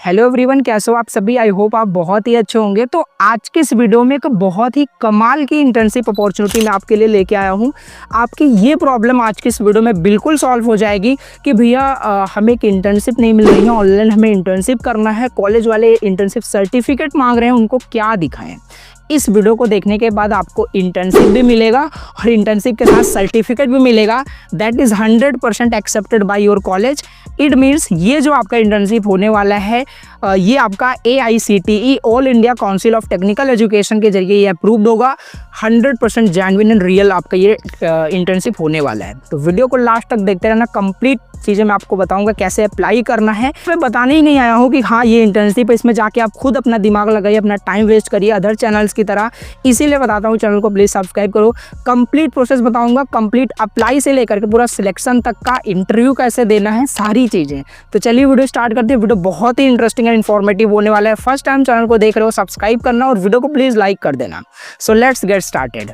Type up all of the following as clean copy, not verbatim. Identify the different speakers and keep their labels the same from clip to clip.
Speaker 1: Hello everyone, कैसे हो आप सभी। आई होप आप बहुत ही अच्छे होंगे। तो आज के इस वीडियो में एक बहुत ही कमाल की इंटर्नशिप अपॉर्चुनिटी मैं आपके लिए लेके आया हूँ। आपकी ये प्रॉब्लम आज के इस वीडियो में बिल्कुल सॉल्व हो जाएगी कि भैया हमें एक इंटर्नशिप नहीं मिल रही है, ऑनलाइन हमें इंटर्नशिप करना है, कॉलेज वाले इंटर्नशिप सर्टिफिकेट मांग रहे हैं, उनको क्या दिखाएं। इस वीडियो को देखने के बाद आपको इंटर्नशिप भी मिलेगा और इंटर्नशिप के साथ सर्टिफिकेट भी मिलेगा। That is 100% accepted by your college. It means ये जो आपका इंटर्नशिप होने वाला है ये आपका AICTE all India council of technical education के जरिए ये अप्रूव्ड होगा। 100% जेन्युइन एंड रियल आपका ये इंटर्नशिप होने वाला है। तो वीडियो को लास्ट तक देखते रहना, कंप्लीट चीज़ें मैं आपको बताऊंगा कैसे अप्लाई करना है। मैं बताने ही नहीं आया हूँ कि हाँ ये इंटर्नशिप है, इसमें जाके आप खुद अपना दिमाग लगाइए, अपना टाइम वेस्ट करिए अदर चैनल्स की तरह। इसीलिए बताता हूँ चैनल को प्लीज़ सब्सक्राइब करो। कंप्लीट प्रोसेस बताऊँगा, कंप्लीट अप्लाई से लेकर के पूरा सिलेक्शन तक का, इंटरव्यू कैसे देना है, सारी चीज़ें। तो चलिए वीडियो स्टार्ट करते हैं। वीडियो बहुत ही इंटरेस्टिंग एंड इन्फॉर्मेटिव होने वाला है। फर्स्ट टाइम चैनल को देख रहे हो सब्सक्राइब करना और वीडियो को प्लीज़ लाइक कर देना। So let's get started.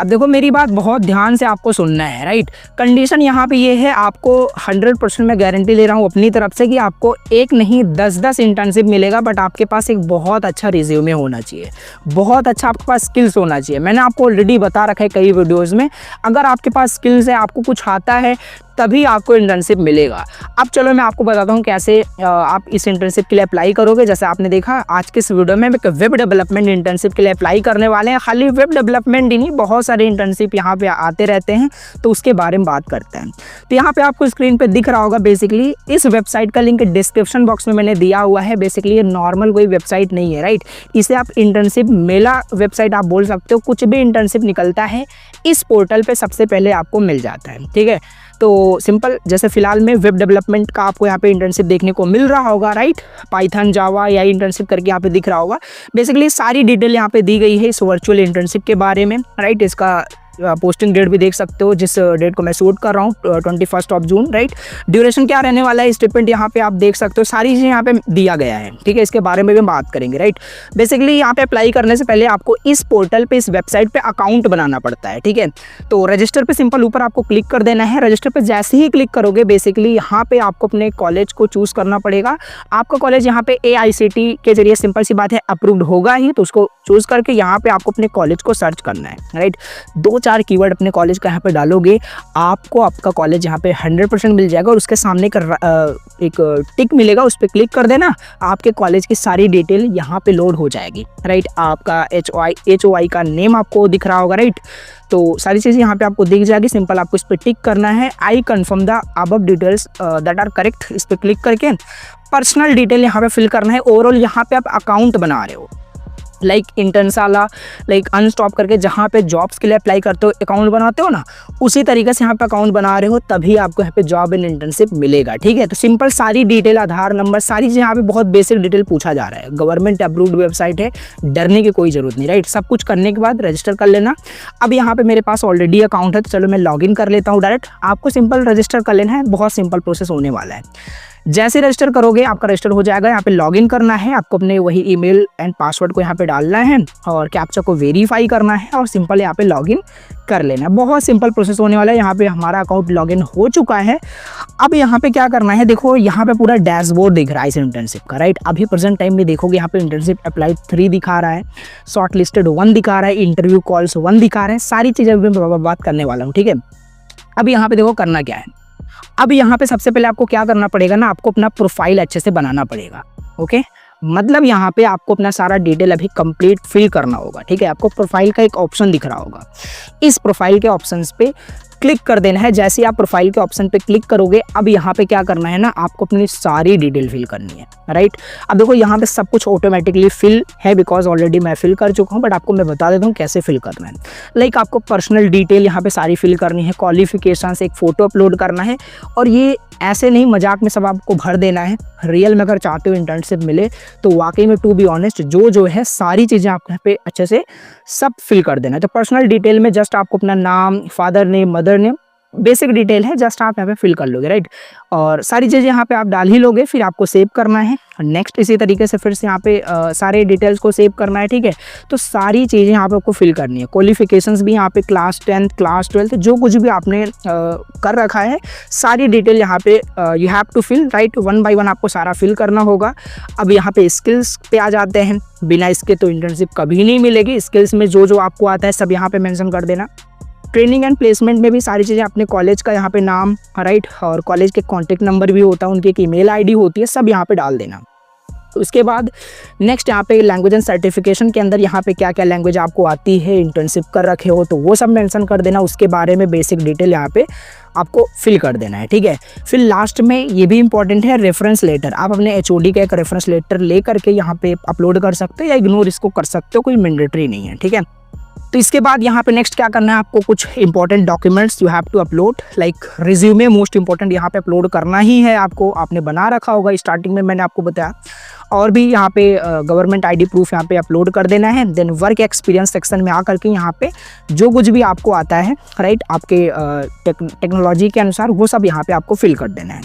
Speaker 1: अब देखो मेरी बात बहुत ध्यान से आपको सुनना है, राइट। कंडीशन यहाँ पे ये है, आपको 100% मैं गारंटी ले रहा हूँ अपनी तरफ से कि आपको एक नहीं 10-10 इंटर्नशिप मिलेगा। बट आपके पास एक बहुत अच्छा रिज्यूमे होना चाहिए, बहुत अच्छा आपके पास स्किल्स होना चाहिए। मैंने आपको ऑलरेडी बता रखा है कई वीडियोज़ में, अगर आपके पास स्किल्स है, आपको कुछ आता है, तभी आपको इंटर्नशिप मिलेगा। अब चलो मैं आपको बताता हूँ कैसे आप इस इंटर्नशिप के लिए अप्लाई करोगे। जैसे आपने देखा आज के इस वीडियो में एक वेब डेवलपमेंट इंटर्नशिप के लिए अप्लाई करने वाले हैं। खाली वेब डेवलपमेंट ही नहीं, बहुत सारे इंटर्नशिप यहाँ पे आते रहते हैं, तो उसके बारे में बात करते हैं। तो यहाँ पे आपको स्क्रीन पे दिख रहा होगा, बेसिकली इस वेबसाइट का लिंक डिस्क्रिप्शन बॉक्स में मैंने दिया हुआ है। बेसिकली ये नॉर्मल कोई वेबसाइट नहीं है, राइट। इसे आप इंटर्नशिप मेला वेबसाइट आप बोल सकते हो। कुछ भी इंटर्नशिप निकलता है इस पोर्टल पे सबसे पहले आपको मिल जाता है, ठीक है। तो सिंपल, जैसे फिलहाल में वेब डेवलपमेंट का आपको यहाँ पे इंटर्नशिप देखने को मिल रहा होगा, राइट। पाइथन, जावा या इंटर्नशिप करके यहाँ पे दिख रहा होगा। बेसिकली सारी डिटेल यहाँ पे दी गई है इस वर्चुअल इंटर्नशिप के बारे में, राइट। इसका पोस्टिंग डेट भी देख सकते हो, जिस डेट को मैं शूट कर रहा हूँ 21 जून, राइट। ड्यूरेशन क्या रहने वाला है, स्टिपेंड यहाँ पे आप देख सकते हो, सारी चीज़ें यहाँ पे दिया गया है, ठीक है। इसके बारे में भी बात करेंगे, राइट। बेसिकली यहाँ पे अप्लाई करने से पहले आपको इस पोर्टल पे, इस वेबसाइट पे अकाउंट बनाना पड़ता है, ठीक है। तो रजिस्टर पे सिंपल ऊपर आपको क्लिक कर देना है। रजिस्टर पे जैसे ही क्लिक करोगे, बेसिकली यहाँ पे आपको अपने कॉलेज को चूज करना पड़ेगा। आपका कॉलेज यहाँ पे AICTE के जरिए, सिंपल सी बात है, अप्रूव्ड होगा ही, तो उसको चूज करके यहाँ पे आपको अपने कॉलेज को सर्च करना है, राइट। 2-4 कीवर्ड अपने कॉलेज का यहाँ पे डालोगे, आपको आपका कॉलेज यहाँ पे 100% मिल जाएगा। और उसके सामने एक टिक मिलेगा, उस पर क्लिक कर देना, आपके कॉलेज की सारी डिटेल यहाँ पे लोड हो जाएगी, राइट। आपका HOI का नेम आपको दिख रहा होगा, राइट। तो सारी चीज़ें यहाँ पे आपको दिख जाएगी। सिंपल आपको इस पर टिक करना है, I confirm the above details that are correct. इस पर क्लिक करके पर्सनल डिटेल यहाँ पे फिल करना है। ओवरऑल यहाँ पे आप अकाउंट बना रहे हो, लाइक इंटर्नशाला, लाइक अनस्टॉप करके जहाँ पे जॉब्स के लिए अप्लाई करते हो अकाउंट बनाते हो ना, उसी तरीके से यहाँ पे अकाउंट बना रहे हो, तभी आपको यहाँ पे जॉब इन इंटर्नशिप मिलेगा, ठीक है। तो सिंपल सारी डिटेल, आधार नंबर, सारी चीज़ें यहाँ पे बहुत बेसिक डिटेल पूछा जा रहा है। गवर्नमेंट अप्रूव्ड वेबसाइट है, डरने की कोई ज़रूरत नहीं, राइट। सब कुछ करने के बाद रजिस्टर कर लेना। अब यहाँ पे मेरे पास ऑलरेडी अकाउंट है, तो चलो मैं लॉगिन कर लेता हूँ डायरेक्ट। आपको सिंपल रजिस्टर कर लेना है, बहुत सिंपल प्रोसेस होने वाला है। जैसे रजिस्टर करोगे आपका रजिस्टर हो जाएगा। यहाँ पे लॉगिन करना है, आपको अपने वही ईमेल एंड पासवर्ड को यहाँ पे डालना है और कैप्चा को वेरीफाई करना है और सिंपल यहाँ पे लॉगिन कर लेना है। बहुत सिंपल प्रोसेस होने वाला है। यहाँ पे हमारा अकाउंट लॉगिन हो चुका है। अब यहाँ पे क्या करना है, देखो यहाँ पे पूरा डैशबोर्ड दिख रहा है इस इंटर्नशिप का, राइट। अभी प्रेजेंट टाइम में देखोगे यहाँ पे इंटर्नशिप अप्लाई 3 दिखा रहा है, शॉर्ट लिस्टेड 1 दिखा रहा है, इंटरव्यू कॉल्स 1 दिखा रहे हैं। सारी चीज़ें मैं बात करने वाला हूँ, ठीक है। अब यहाँ पे देखो करना क्या है। अब यहाँ पे सबसे पहले आपको क्या करना पड़ेगा ना, आपको अपना प्रोफाइल अच्छे से बनाना पड़ेगा, ओके। मतलब यहाँ पे आपको अपना सारा डिटेल अभी कंप्लीट फिल करना होगा, ठीक है। आपको प्रोफाइल का एक ऑप्शन दिख रहा होगा, इस प्रोफाइल के ऑप्शंस पे क्लिक कर देना है। जैसे ही आप प्रोफाइल के ऑप्शन पे क्लिक करोगे, अब यहाँ पे क्या करना है ना, आपको अपनी सारी डिटेल फिल करनी है, राइट। अब देखो यहाँ पे सब कुछ ऑटोमेटिकली फिल है, बिकॉज ऑलरेडी मैं फिल कर चुका हूँ, बट आपको मैं बता देता हूँ कैसे फिल करना है। लाइक आपको पर्सनल डिटेल यहाँ पे सारी फिल करनी है, क्वालिफिकेशन से एक फ़ोटो अपलोड करना है। और ये ऐसे नहीं मजाक में सब आपको भर देना है। रियल में अगर चाहते हो इंटर्नशिप मिले, तो वाकई में टू बी ऑनेस्ट जो है सारी चीज़ें आपको यहाँ पे अच्छे से सब फिल कर देना है। तो पर्सनल डिटेल में जस्ट आपको अपना नाम, father name, mother name, basic detail है, जस्ट आप यहाँ पे फिल कर लोगे, राइट। और सारी चीज़ें यहाँ पे आप डाल ही लोगे, फिर आपको सेव करना है। नेक्स्ट इसी तरीके से फिर से यहाँ पे सारे डिटेल्स को सेव करना है, ठीक है। तो सारी चीज़ें यहाँ पे आपको फिल करनी है। क्वालिफिकेशंस भी यहाँ पे क्लास 10th क्लास 12th जो कुछ भी आपने कर रखा है, सारी डिटेल यहाँ पे you have to fill, right. 1 by 1 आपको सारा फिल करना होगा। अब यहाँ पे स्किल्स पे आ जाते हैं। बिना इसके तो इंटर्नशिप कभी नहीं मिलेगी। स्किल्स में जो जो आपको आता है सब यहाँ पे मेंशन कर देना। ट्रेनिंग एंड प्लेसमेंट में भी सारी चीज़ें, अपने कॉलेज का यहाँ पे नाम, राइट, और कॉलेज के कॉन्टेक्ट नंबर भी होता है, उनकी एक ईमेल आईडी होती है, सब यहाँ पे डाल देना। तो उसके बाद नेक्स्ट यहाँ पे लैंग्वेज एंड सर्टिफिकेशन के अंदर यहाँ पे क्या क्या लैंग्वेज आपको आती है, इंटर्नशिप कर रखे हो तो वो सब मेंशन कर देना। उसके बारे में बेसिक डिटेल यहाँ पे आपको फिल कर देना है, ठीक है। फिर लास्ट में ये भी इंपॉर्टेंट है, रेफरेंस लेटर। आप अपने HOD का एक रेफरेंस लेटर ले करके यहाँ पे अपलोड कर सकते हो या इग्नोर इसको कर सकते हो, कोई मैंडेटरी नहीं है, ठीक है। तो इसके बाद यहाँ पे नेक्स्ट क्या करना है, आपको कुछ important documents you have to upload, like resume most important यहाँ पे अपलोड करना ही है आपको। आपने बना रखा होगा, स्टार्टिंग में मैंने आपको बताया। और भी यहाँ पे गवर्नमेंट ID प्रूफ यहाँ पे अपलोड कर देना है। देन वर्क एक्सपीरियंस सेक्शन में आकर के यहाँ पे जो कुछ भी आपको आता है, राइट, आपके टेक्नोलॉजी के अनुसार वो सब यहाँ पे आपको फिल कर देना है।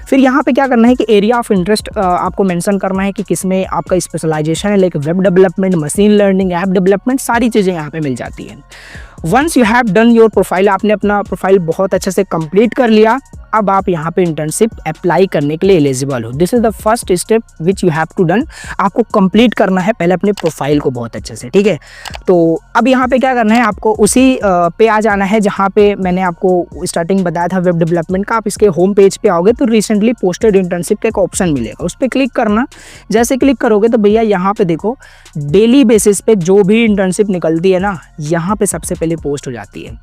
Speaker 1: फिर यहाँ पे क्या करना है कि एरिया ऑफ इंटरेस्ट आपको मेंशन करना है कि किसमें आपका स्पेशलाइजेशन है, like web development, machine learning, app development, सारी चीज़ें यहाँ पे मिल जाती हैं। Once you have done your profile, आपने अपना प्रोफाइल बहुत अच्छे से कंप्लीट कर लिया, अब आप यहाँ पे इंटर्नशिप अप्लाई करने के लिए एलिजिबल हो। This is the first step which you have to done. आपको कंप्लीट करना है पहले अपने प्रोफाइल को बहुत अच्छे से, ठीक है। तो अब यहाँ पे क्या करना है, आपको उसी पे आ जाना है जहाँ पे मैंने आपको स्टार्टिंग बताया था वेब डेवलपमेंट का। आप इसके होम पेज पे आओगे तो रिसेंटली पोस्टेड इंटर्नशिप का एक ऑप्शन मिलेगा, उस पर क्लिक करना। जैसे क्लिक करोगे तो भैया यहाँ पे देखो, डेली बेसिस पे जो भी इंटर्नशिप निकलती है ना, यहाँ पे सबसे पहले पोस्ट हो जाती है।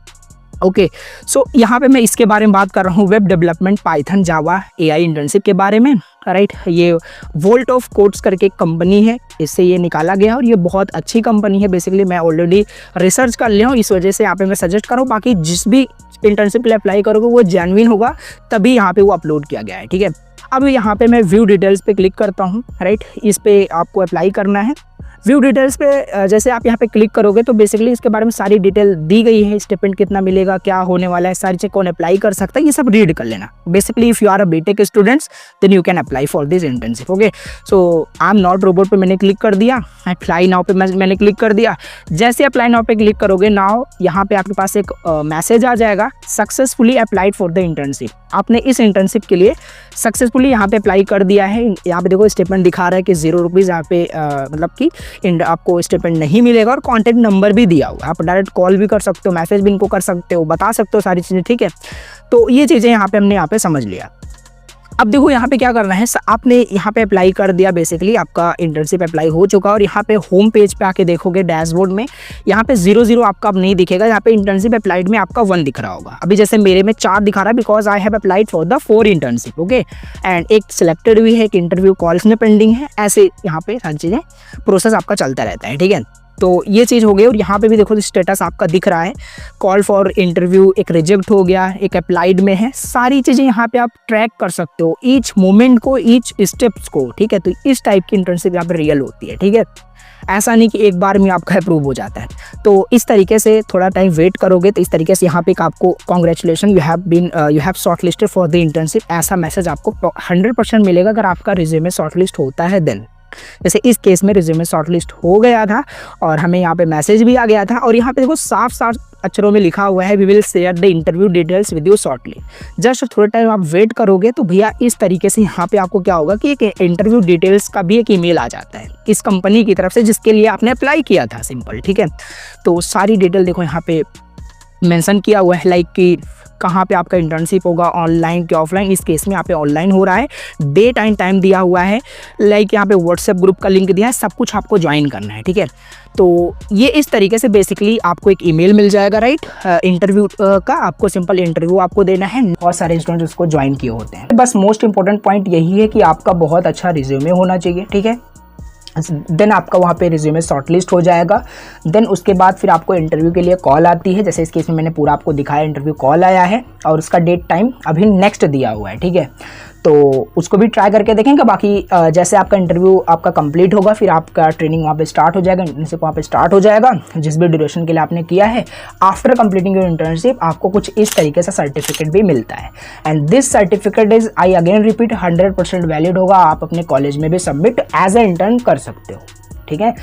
Speaker 1: ओके, सो यहाँ पे मैं इसके बारे में बात कर रहा हूँ, वेब डेवलपमेंट, पाइथन, जावा, AI इंटर्नशिप के बारे में, राइट। ये वोल्ट ऑफ कोड्स करके कंपनी है, इससे ये निकाला गया और ये बहुत अच्छी कंपनी है। बेसिकली मैं ऑलरेडी रिसर्च कर लिया हूँ, इस वजह से यहाँ पे मैं सजेस्ट कर रहा हूँ। बाकी जिस भी इंटर्नशिप के लिए अप्लाई करोगे वो जेन्युइन होगा, तभी यहाँ पे वो अपलोड किया गया है, ठीक है। अब यहाँ पे मैं व्यू डिटेल्स पे क्लिक करता हूँ, राइट। इस पे आपको अप्लाई करना है। व्यू डिटेल्स पे जैसे आप यहाँ पे क्लिक करोगे तो बेसिकली इसके बारे में सारी डिटेल दी गई है, स्टिपेंड कितना मिलेगा, क्या होने वाला है, सारी चीज़, कौन अप्लाई कर सकता है, ये सब रीड कर लेना। Basically if you are a BTech students then you can apply for this internship. Okay, so I am not robot पे मैंने क्लिक कर दिया, अप्लाई नाउ पे मैंने क्लिक कर दिया। जैसे अप्लाई नाउ पे क्लिक करोगे, नाउ यहाँ पे आपके पास एक मैसेज आ जाएगा, successfully applied for the internship. आपने इस इंटर्नशिप के लिए सक्सेसफुली यहाँ पे अप्लाई कर दिया है। यहाँ पे देखो स्टेटमेंट दिखा रहा है कि 0 रुपीज़ यहाँ पे मतलब कि आपको स्टेटमेंट नहीं मिलेगा, और कॉन्टैक्ट नंबर भी दिया हुआ है। आप डायरेक्ट कॉल भी कर सकते हो, मैसेज भी इनको कर सकते हो, बता सकते हो सारी चीज़ें, ठीक है। तो ये चीज़ें यहाँ पे हमने यहाँ पे समझ लिया। अब देखो यहाँ पे क्या करना है, आपने यहाँ पे अप्लाई कर दिया, बेसिकली आपका इंटर्नशिप अप्लाई हो चुका। और यहाँ पे होम पेज पे आके देखोगे डैशबोर्ड में, यहाँ पे 0 आपका अब नहीं दिखेगा, यहाँ पे इंटर्नशिप अप्लाइड में आपका 1 दिख रहा होगा। अभी जैसे मेरे में 4 दिखा रहा है, because I have applied for the 4 internship. Okay, and एक सिलेक्टेड भी है, एक इंटरव्यू कॉल्स में पेंडिंग है। ऐसे यहाँ पे सारी चीज़ें प्रोसेस आपका चलता रहता है, ठीक है। तो ये चीज़ हो गई। और यहाँ पे भी देखो स्टेटस आपका दिख रहा है, कॉल फॉर इंटरव्यू एक रिजेक्ट हो गया, एक अप्लाइड में है। सारी चीज़ें यहाँ पे आप ट्रैक कर सकते हो, ईच मोमेंट को, ईच स्टेप्स को, ठीक है। तो इस टाइप की इंटर्नशिप यहाँ पे रियल होती है, ठीक है। ऐसा नहीं कि एक बार में आपका अप्रूव हो जाता है। तो इस तरीके से थोड़ा टाइम वेट करोगे तो इस तरीके से यहाँ पे आपको congratulation, you have shortlisted for the internship, ऐसा मैसेज आपको 100% मिलेगा अगर आपका रिज्यूमे शॉर्टलिस्ट होता है देन। जैसे इस केस में रिज्यूमे शॉर्टलिस्ट हो गया था और हमें यहाँ पे मैसेज भी आ गया था। और यहाँ पे देखो साफ साफ अक्षरों में लिखा हुआ है, we will share the interview details with you shortly. Just थोड़ा टाइम आप वेट करोगे तो भैया इस तरीके से यहाँ पे आपको क्या होगा कि एक इंटरव्यू डिटेल्स का भी एक ईमेल आ जाता है इस कंपनी की तरफ से जिसके लिए आपने अप्लाई किया था, सिंपल, ठीक है। तो सारी डिटेल देखो यहाँ पे मेंशन किया हुआ है, लाइक कि कहाँ पे आपका इंटर्नशिप होगा, ऑनलाइन कि ऑफलाइन। इस केस में यहाँ पे ऑनलाइन हो रहा है, डेट एंड टाइम दिया हुआ है, लाइक यहाँ पे व्हाट्सएप ग्रुप का लिंक दिया है, सब कुछ आपको ज्वाइन करना है, ठीक है। तो ये इस तरीके से बेसिकली आपको एक ईमेल मिल जाएगा, राइट, इंटरव्यू का। आपको सिंपल इंटरव्यू आपको देना है, बहुत सारे स्टूडेंट्स उसको ज्वाइन किए होते हैं। बस मोस्ट इंपॉर्टेंट पॉइंट यही है कि आपका बहुत अच्छा रिज्यूमे होना चाहिए, ठीक है। देन आपका वहाँ पे रिज्यूमे शॉर्टलिस्ट हो जाएगा। देन उसके बाद फिर आपको इंटरव्यू के लिए कॉल आती है, जैसे इस केस में मैंने पूरा आपको दिखाया, इंटरव्यू कॉल आया है और उसका डेट टाइम अभी नेक्स्ट दिया हुआ है, ठीक है। तो उसको भी ट्राई करके देखेंगे। बाकी जैसे आपका इंटरव्यू आपका कंप्लीट होगा फिर आपका ट्रेनिंग वहाँ पे स्टार्ट हो जाएगा, इंटर्नशिप वहाँ पे स्टार्ट हो जाएगा जिस भी ड्यूरेशन के लिए आपने किया है। आफ्टर कंप्लीटिंग योर इंटर्नशिप आपको कुछ इस तरीके से सर्टिफिकेट भी मिलता है and this certificate is, I again repeat, 100% valid होगा। आप अपने कॉलेज में भी सबमिट एज ए इंटर्न कर सकते हो, ठीक है।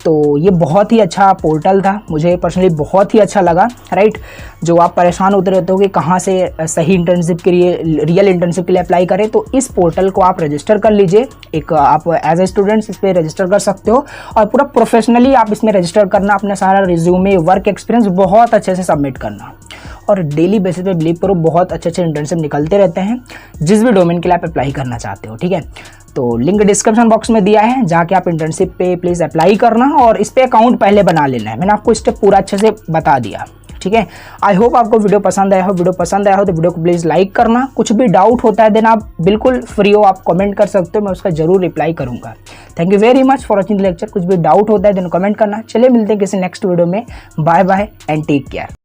Speaker 1: तो ये बहुत ही अच्छा पोर्टल था, मुझे पर्सनली बहुत ही अच्छा लगा, राइट। जो आप परेशान होते रहते हो कि कहाँ से सही इंटर्नशिप के लिए, रियल इंटर्नशिप के लिए अप्लाई करें, तो इस पोर्टल को आप रजिस्टर कर लीजिए। एक आप एज ए स्टूडेंट्स इस पर रजिस्टर कर सकते हो और पूरा प्रोफेशनली आप इसमें रजिस्टर करना, अपना सारा रिज्यूमे, वर्क एक्सपीरियंस बहुत अच्छे से सबमिट करना और डेली बेसिस पे बिलीव करो बहुत अच्छे अच्छे इंटर्नशिप निकलते रहते हैं जिस भी डोमेन के लिए आप अप्लाई करना चाहते हो, ठीक है। तो लिंक डिस्क्रिप्शन बॉक्स में दिया है, जाके आप इंटर्नशिप पे प्लीज़ अप्लाई करना और इस पे अकाउंट पहले बना लेना है। मैंने आपको स्टेप पूरा अच्छे से बता दिया, ठीक है। आई होप आपको वीडियो पसंद आया हो। वीडियो पसंद आया हो तो वीडियो को प्लीज़ लाइक करना। कुछ भी डाउट होता है देन आप बिल्कुल फ्री हो, आप कमेंट कर सकते हो, मैं उसका जरूर रिप्लाई करूंगा। Thank you very much for watching the lecture. कुछ भी डाउट होता है देन कमेंट करना। चलिए मिलते हैं किसी नेक्स्ट वीडियो में। Bye bye and take care.